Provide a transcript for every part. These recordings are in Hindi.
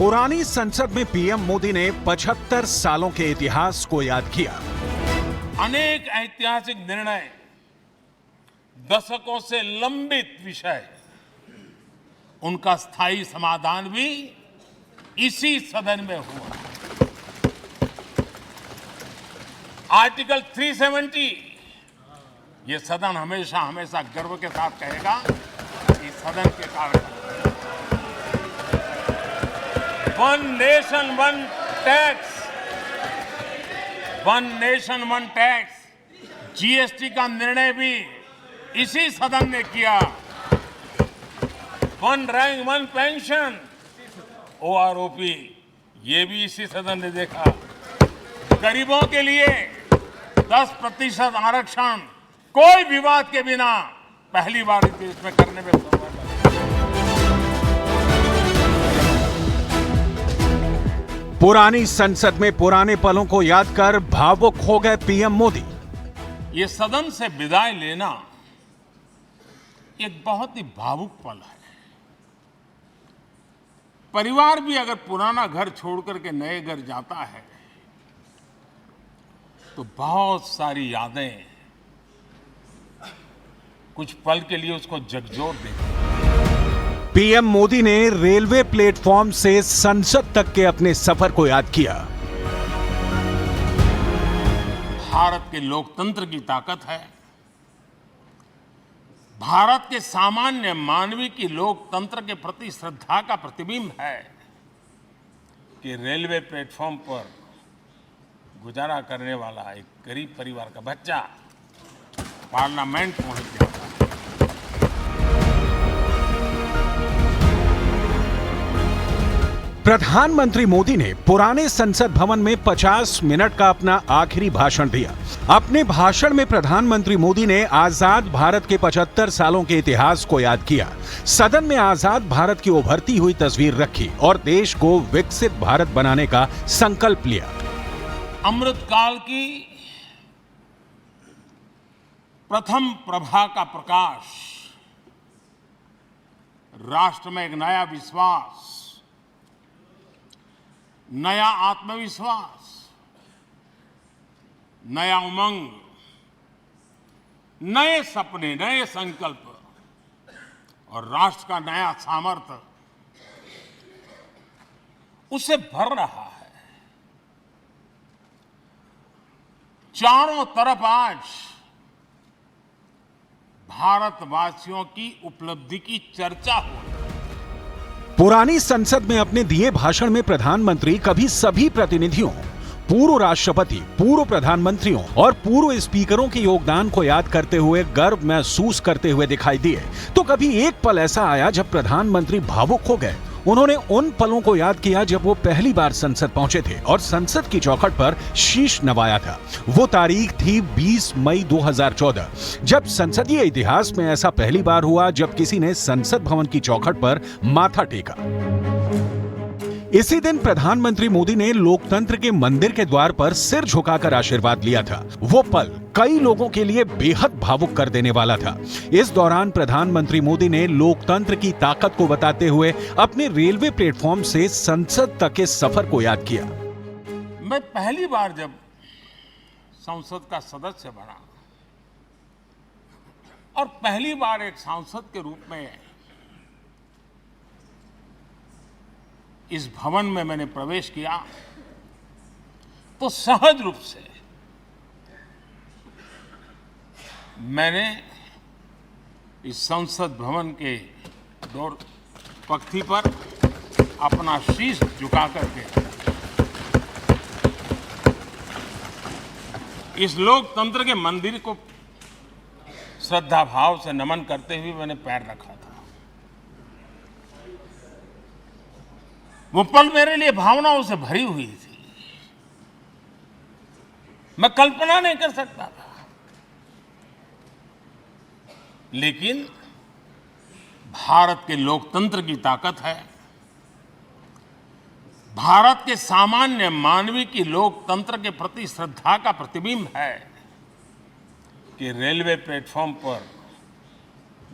पुरानी संसद में पीएम मोदी ने 75 सालों के इतिहास को याद किया। अनेक ऐतिहासिक निर्णय, दशकों से लंबित विषय, उनका स्थायी समाधान भी इसी सदन में हुआ। आर्टिकल 370 ये सदन हमेशा हमेशा गर्व के साथ कहेगा कि सदन के कारण one nation one tax, one nation one tax, GST का निर्णय भी इसी सदन ने किया। One rank one pension, OROP, ये भी इसी सदन ने देखा। गरीबों के लिए 10% आरक्षण कोई विवाद के बिना पहली बार इस देश में करने में सफल है। पुरानी संसद में पुराने पलों को याद कर भावुक हो गए पीएम मोदी। ये सदन से विदाई लेना एक बहुत ही भावुक पल है। परिवार भी अगर पुराना घर छोड़कर के नए घर जाता है तो बहुत सारी यादें कुछ पल के लिए उसको झकझोर देती हैं। पीएम मोदी ने रेलवे प्लेटफॉर्म से संसद तक के अपने सफर को याद किया। भारत के लोकतंत्र की ताकत है, भारत के सामान्य मानवी की लोकतंत्र के प्रति श्रद्धा का प्रतिबिंब है कि रेलवे प्लेटफॉर्म पर गुजारा करने वाला एक गरीब परिवार का बच्चा पार्लियामेंट पहुंच जाता है। प्रधानमंत्री मोदी ने पुराने संसद भवन में 50 मिनट का अपना आखिरी भाषण दिया। अपने भाषण में प्रधानमंत्री मोदी ने आजाद भारत के 75 सालों के इतिहास को याद किया। सदन में आजाद भारत की उभरती हुई तस्वीर रखी और देश को विकसित भारत बनाने का संकल्प लिया। अमृतकाल की प्रथम प्रभा का प्रकाश राष्ट्र में एक नया विश्वास, नया आत्मविश्वास, नया उमंग, नए सपने, नए संकल्प और राष्ट्र का नया सामर्थ्य उससे भर रहा है। चारों तरफ आज भारतवासियों की उपलब्धि की चर्चा हो रही है। पुरानी संसद में अपने दिए भाषण में प्रधानमंत्री कभी सभी प्रतिनिधियों, पूर्व राष्ट्रपति, पूर्व प्रधानमंत्रियों और पूर्व स्पीकरों के योगदान को याद करते हुए गर्व महसूस करते हुए दिखाई दिए, तो कभी एक पल ऐसा आया जब प्रधानमंत्री भावुक हो गए। उन्होंने उन पलों को याद किया जब वो पहली बार संसद पहुंचे थे और संसद की चौखट पर शीश नवाया था। वो तारीख थी 20 मई 2014, जब संसदीय इतिहास में ऐसा पहली बार हुआ जब किसी ने संसद भवन की चौखट पर माथा टेका। इसी दिन प्रधानमंत्री मोदी ने लोकतंत्र के मंदिर के द्वार पर सिर झुकाकर आशीर्वाद लिया था। वो पल कई लोगों के लिए बेहद भावुक कर देने वाला था। इस दौरान प्रधानमंत्री मोदी ने लोकतंत्र की ताकत को बताते हुए अपने रेलवे प्लेटफॉर्म से संसद तक के सफर को याद किया। मैं पहली बार जब संसद का सदस्य बना और पहली बार एक सांसद के रूप में इस भवन में मैंने प्रवेश किया तो सहज रूप से मैंने इस संसद भवन के दौर पक्ति पर अपना शीश झुका करके इस लोकतंत्र के मंदिर को श्रद्धा भाव से नमन करते हुए मैंने पैर रखा था। वो पल मेरे लिए भावनाओं से भरी हुई थी। मैं कल्पना नहीं कर सकता था, लेकिन भारत के लोकतंत्र की ताकत है, भारत के सामान्य मानवी की लोकतंत्र के प्रति श्रद्धा का प्रतिबिंब है कि रेलवे प्लेटफॉर्म पर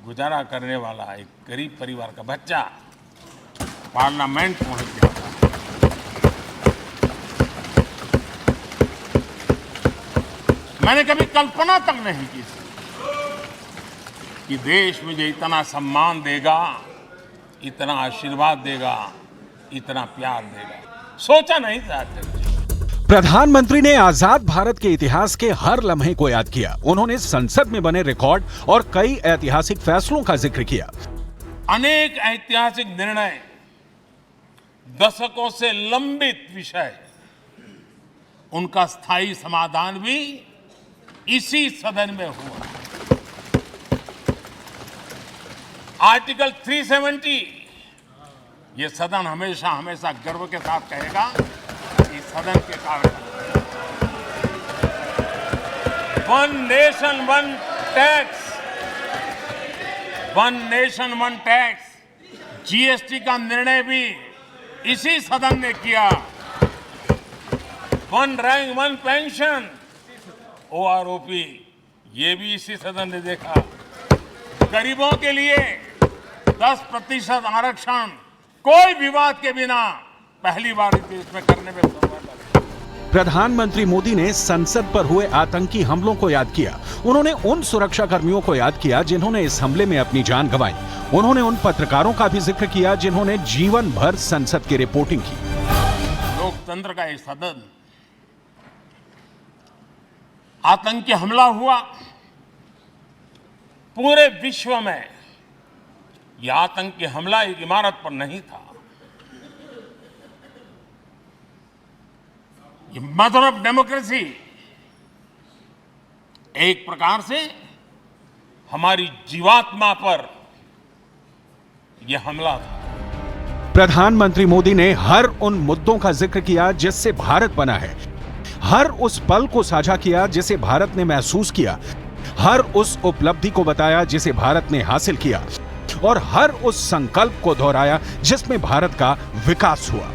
गुजारा करने वाला एक गरीब परिवार का बच्चा पार्लियामेंट पहुंच गया। मैंने कभी कल्पना तक नहीं की थी कि देश मुझे इतना सम्मान देगा, इतना आशीर्वाद देगा, इतना प्यार देगा। सोचा नहीं था। प्रधानमंत्री ने आजाद भारत के इतिहास के हर लम्हे को याद किया। उन्होंने संसद में बने रिकॉर्ड और कई ऐतिहासिक फैसलों का जिक्र किया। अनेक ऐतिहासिक निर्णय, दशकों से लंबित विषय, उनका स्थायी समाधान भी इसी सदन में हुआ। आर्टिकल 370, ये सदन हमेशा हमेशा गर्व के साथ कहेगा, इस सदन के कारण। One nation one tax, one nation one tax, GST का निर्णय भी इसी सदन ने किया। One rank one pension, OROP, ये भी इसी सदन ने देखा। गरीबों के लिए 10% आरक्षण कोई विवाद के बिना पहली बार इस देश में करने में सफल। प्रधानमंत्री मोदी ने संसद पर हुए आतंकी हमलों को याद किया। उन्होंने उन सुरक्षा कर्मियों को याद किया जिन्होंने इस हमले में अपनी जान गंवाई। उन्होंने उन पत्रकारों का भी जिक्र किया जिन्होंने जीवन भर संसद की रिपोर्टिंग की। लोकतंत्र का एक सदन, आतंकी हमला हुआ। पूरे विश्व में यह आतंकी हमला एक इमारत पर नहीं था, ये मदर ऑफ डेमोक्रेसी, एक प्रकार से हमारी जीवात्मा पर यह हमला था। प्रधानमंत्री मोदी ने हर उन मुद्दों का जिक्र किया जिससे भारत बना है, हर उस पल को साझा किया जिसे भारत ने महसूस किया, हर उस उपलब्धि को बताया जिसे भारत ने हासिल किया और हर उस संकल्प को दोहराया जिसमें भारत का विकास हुआ।